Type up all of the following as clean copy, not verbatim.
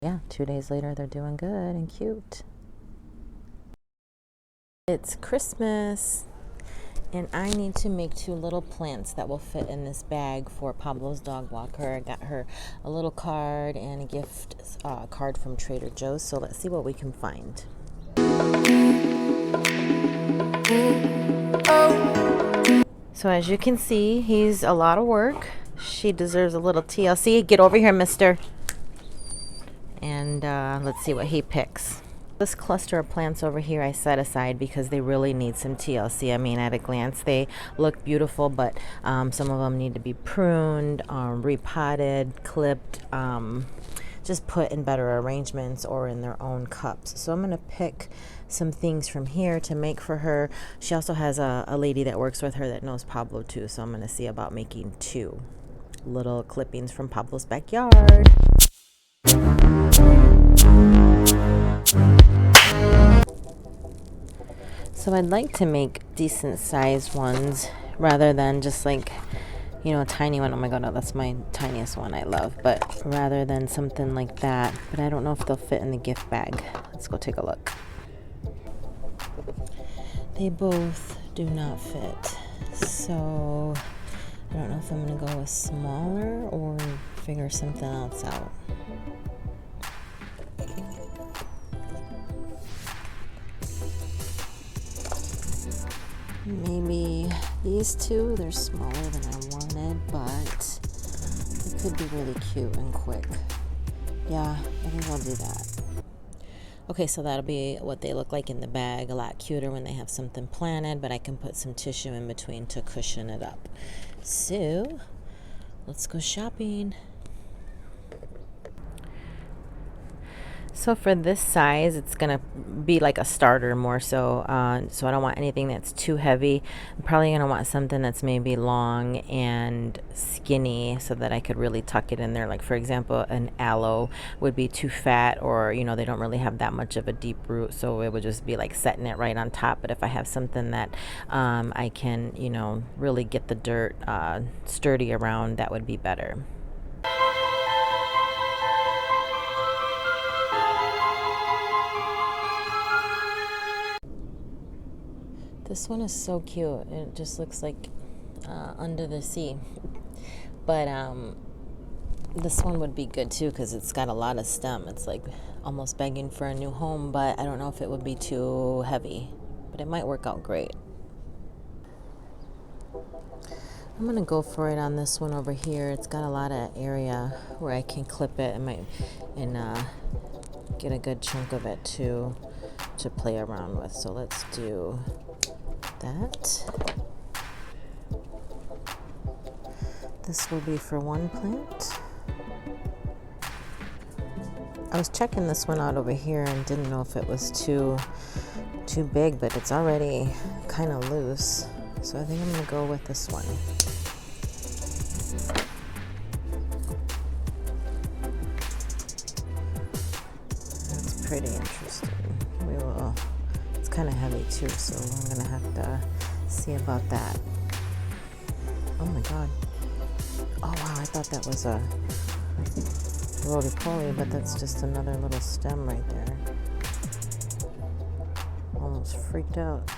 Yeah, 2 days later, they're doing good and cute. It's Christmas, and I need to make 2 little plants that will fit in this bag for Pablo's dog walker. I got her a little card and a gift card from Trader Joe's, so let's see what we can find. So as you can see, he's a lot of work. She deserves a little TLC. Get over here, mister. And let's see what he picks. This cluster of plants over here I set aside because they really need some TLC. I mean, at a glance, they look beautiful, but some of them need to be pruned, repotted, clipped, just put in better arrangements or in their own cups. So I'm going to pick some things from here to make for her. She also has a lady that works with her that knows Pablo too, so I'm going to see about making 2 little clippings from Pablo's backyard. So I'd like to make decent sized ones rather than just like, a tiny one. Oh my god, no, that's my tiniest one I love. But rather than something like that. But I don't know if they'll fit in the gift bag. Let's go take a look. They both do not fit. So I don't know if I'm going to go with smaller or figure something else out. Maybe these 2, they're smaller than I wanted, but they could be really cute and quick. Yeah, I think I'll do that. Okay, so that'll be what they look like in the bag. A lot cuter when they have something planted, but I can put some tissue in between to cushion it up. So, let's go shopping. So for this size, it's gonna be like a starter more so. So I don't want anything that's too heavy. I'm probably gonna want something that's maybe long and skinny so that I could really tuck it in there. Like for example, an aloe would be too fat, or they don't really have that much of a deep root, so it would just be like setting it right on top. But if I have something that I can, really get the dirt sturdy around, that would be better. This one is so cute. It just looks like under the sea. But this one would be good too because it's got a lot of stem. It's like almost begging for a new home, but I don't know if it would be too heavy. But it might work out great. I'm going to go for it on this one over here. It's got a lot of area where I can clip it and get a good chunk of it too to play around with. So let's do that. This will be for one plant. I was checking this one out over here and didn't know if it was too big, but it's already kind of loose. So I think I'm going to go with this one. That's pretty interesting. It's kind of heavy too, so I'm going to have to see about that. Oh my god. Oh wow, I thought that was a roly-poly, but that's just another little stem right there. Almost freaked out.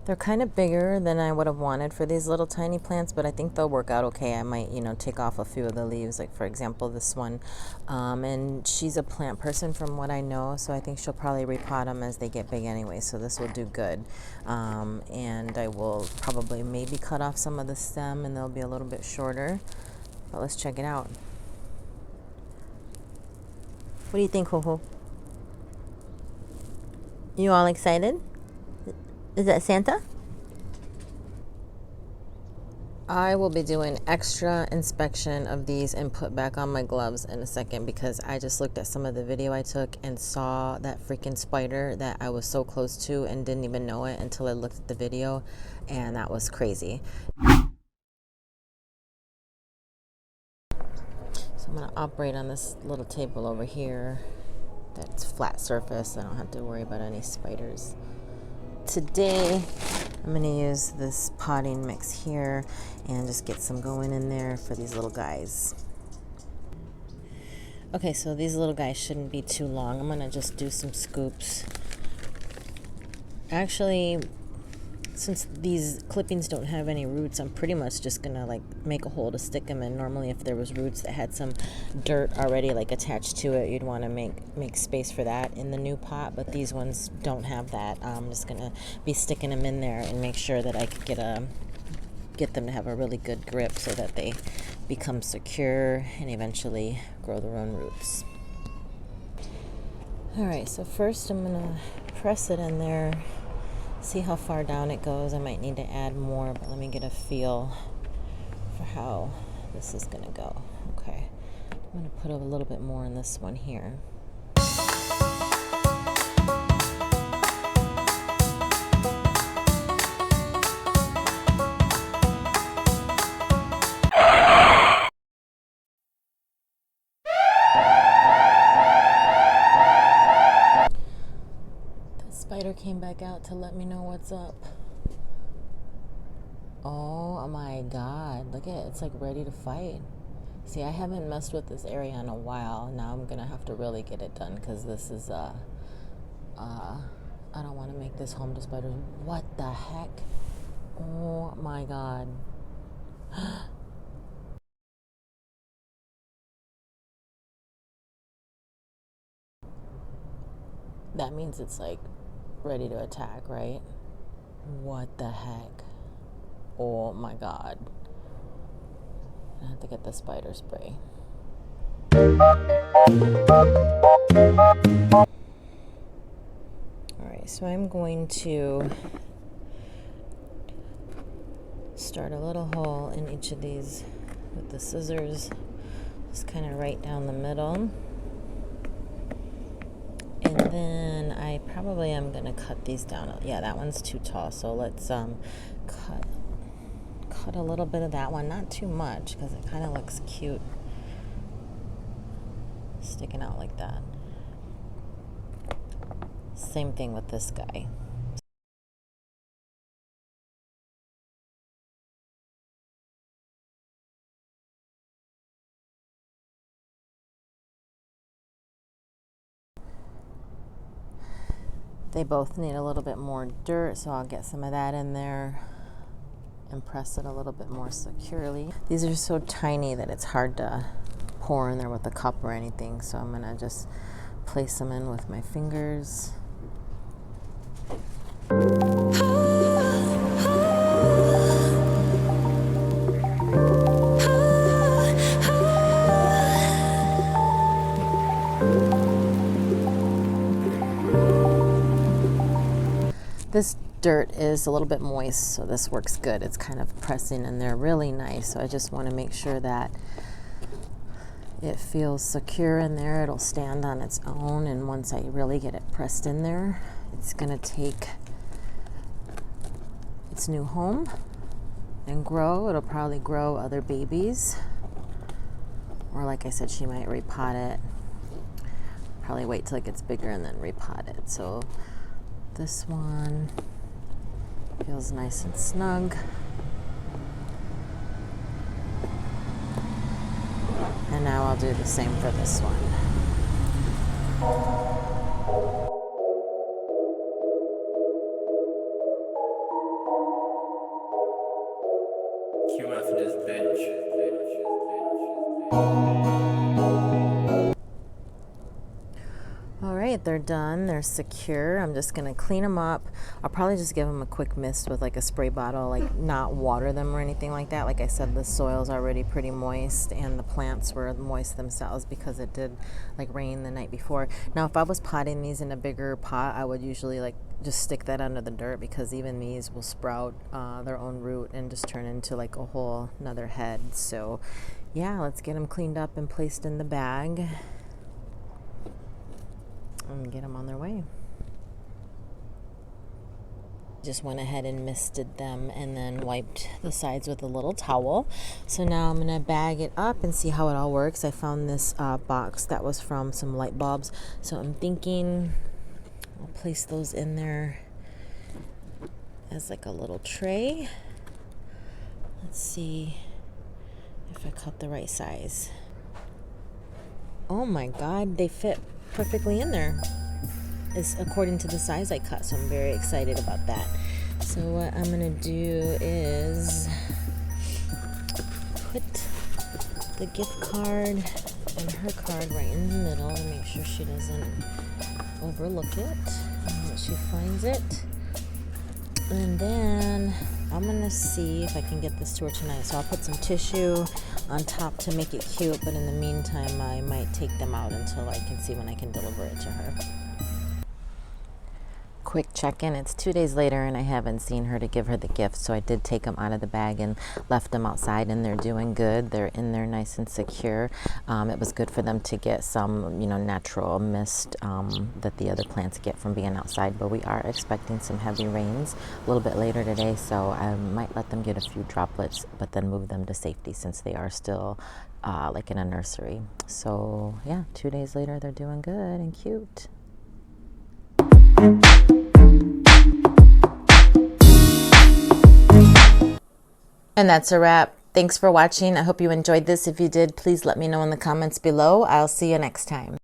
They're kind of bigger than I would have wanted for these little tiny plants, but I think they'll work out okay. I might, take off a few of the leaves, like for example this one. And she's a plant person from what I know, so I think she'll probably repot them as they get big anyway, so this will do good. And I will probably maybe cut off some of the stem and they'll be a little bit shorter. But let's check it out. What do you think, Ho-Ho? You all excited? Is that Santa? I will be doing extra inspection of these and put back on my gloves in a second because I just looked at some of the video I took and saw that freaking spider that I was so close to and didn't even know it until I looked at the video, and that was crazy. So I'm going to operate on this little table over here that's flat surface. I don't have to worry about any spiders today I'm going to use this potting mix here and just get some going in there for these little guys. Okay, so these little guys shouldn't be too long. I'm going to just do some scoops. Actually, since these clippings don't have any roots, I'm pretty much just gonna like make a hole to stick them in. Normally if there was roots that had some dirt already like attached to it, you'd want to make space for that in the new pot, but these ones don't have that. I'm just gonna be sticking them in there and make sure that I could get them to have a really good grip so that they become secure and eventually grow their own roots. Alright, so first I'm gonna press it in there. See how far down it goes. I might need to add more, but let me get a feel for how this is going to go. Okay, I'm going to put a little bit more in this one here. Spider came back out to let me know what's up. Oh my god, look at it, it's like ready to fight. See, I haven't messed with this area in a while. Now I'm gonna have to really get it done because this is I don't want to make this home to spiders. What the heck? Oh my god. That means it's like ready to attack, right? What the heck? Oh my god. I have to get the spider spray. Alright, so I'm going to start a little hole in each of these with the scissors, just kind of right down the middle. And then I probably am going to cut these down. Yeah, that one's too tall, so let's cut a little bit of that one, not too much because it kind of looks cute sticking out like that. Same thing with this guy. They both need a little bit more dirt, so I'll get some of that in there and press it a little bit more securely. These are so tiny that it's hard to pour in there with a cup or anything, so I'm gonna just place them in with my fingers. This dirt is a little bit moist, so this works good. It's kind of pressing in there really nice, so I just want to make sure that it feels secure in there. It'll stand on its own, and once I really get it pressed in there, it's going to take its new home and grow. It'll probably grow other babies, or like I said, she might repot it. Probably wait till it gets bigger and then repot it. So this one feels nice and snug. And now I'll do the same for this one. QF this bitch. Alright, they're done. They're secure. I'm just going to clean them up. I'll probably just give them a quick mist with like a spray bottle, like not water them or anything like that. Like I said, the soil's already pretty moist and the plants were moist themselves because it did like rain the night before. Now, if I was potting these in a bigger pot, I would usually like just stick that under the dirt because even these will sprout their own root and just turn into like a whole another head. So yeah, let's get them cleaned up and placed in the bag and get them on their way. Just went ahead and misted them and then wiped the sides with a little towel. So now I'm gonna bag it up and see how it all works. I found this box that was from some light bulbs, so I'm thinking I'll place those in there as like a little tray. Let's see if I cut the right size. Oh my God, they fit perfectly in there. It's according to the size I cut, so I'm very excited about that. So what I'm gonna do is put the gift card and her card right in the middle to make sure she doesn't overlook it and that she finds it. And then I'm gonna see if I can get this to her tonight. So I'll put some tissue on top to make it cute, but in the meantime I might take them out until I can see when I can deliver it to her. Quick check-in. It's 2 days later and I haven't seen her to give her the gift, so I did take them out of the bag and left them outside, and they're doing good. They're in there nice and secure. It was good for them to get some, natural mist that the other plants get from being outside, but we are expecting some heavy rains a little bit later today, so I might let them get a few droplets but then move them to safety since they are still like in a nursery. So yeah, 2 days later they're doing good and cute. And that's a wrap. Thanks for watching. I hope you enjoyed this. If you did, please let me know in the comments below. I'll see you next time.